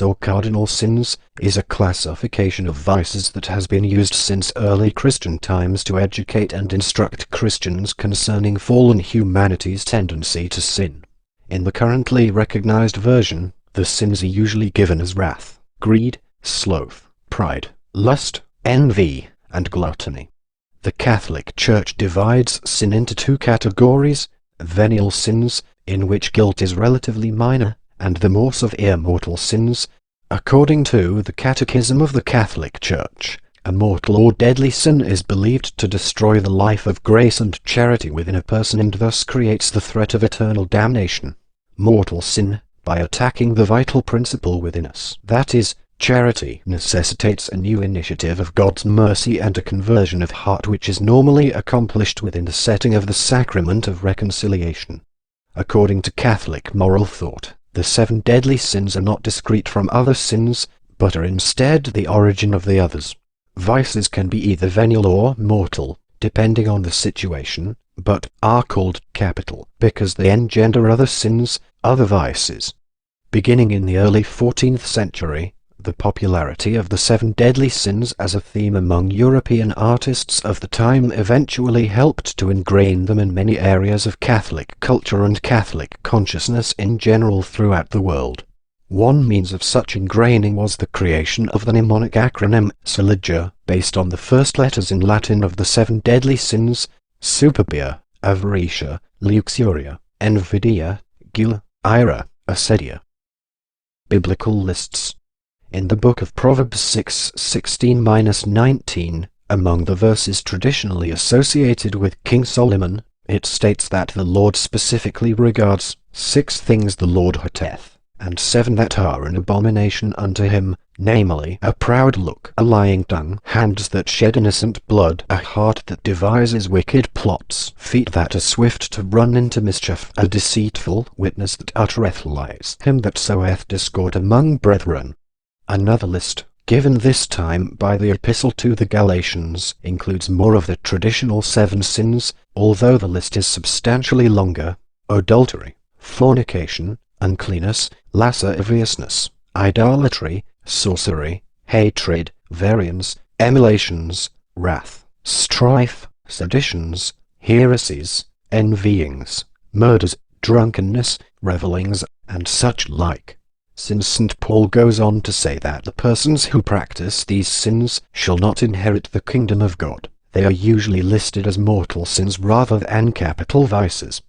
or cardinal sins, is a classification of vices that has been used since early Christian times to educate and instruct Christians concerning fallen humanity's tendency to sin. In the currently recognized version, the sins are usually given as wrath, greed, sloth, pride, lust, envy, and gluttony. The Catholic Church divides sin into two categories: venial sins, in which guilt is relatively minor, and the more severe mortal sins. According to the Catechism of the Catholic Church, a mortal or deadly sin is believed to destroy the life of grace and charity within a person and thus creates the threat of eternal damnation. Mortal sin, by attacking the vital principle within us, that is, charity, necessitates a new initiative of God's mercy and a conversion of heart which is normally accomplished within the setting of the sacrament of reconciliation. According to Catholic moral thought, the 7 deadly sins are not discrete from other sins, but are instead the origin of the others. Vices can be either venial or mortal, depending on the situation, but are called capital because they engender other sins, other vices. Beginning in the early 14th century, the popularity of the 7 deadly sins as a theme among European artists of the time eventually helped to ingrain them in many areas of Catholic culture and Catholic consciousness in general throughout the world. One means of such ingraining was the creation of the mnemonic acronym SILIGER, based on the first letters in Latin of the 7 deadly sins: superbia, avaritia, luxuria, envidia, gula, ira, acedia. Biblical lists. In the book of Proverbs 6:16-19, among the verses traditionally associated with King Solomon, it states that the Lord specifically regards 6 things the Lord hateth, and 7 that are an abomination unto him, namely, a proud look, a lying tongue, hands that shed innocent blood, a heart that devises wicked plots, feet that are swift to run into mischief, a deceitful witness that uttereth lies, him that soweth discord among brethren. Another list, given this time by the Epistle to the Galatians, includes more of the traditional 7 sins, although the list is substantially longer: adultery, fornication, uncleanness, lasciviousness, idolatry, sorcery, hatred, variance, emulations, wrath, strife, seditions, heresies, envyings, murders, drunkenness, revellings, and such like. Since St. Paul goes on to say that the persons who practice these sins shall not inherit the kingdom of God, they are usually listed as mortal sins rather than capital vices.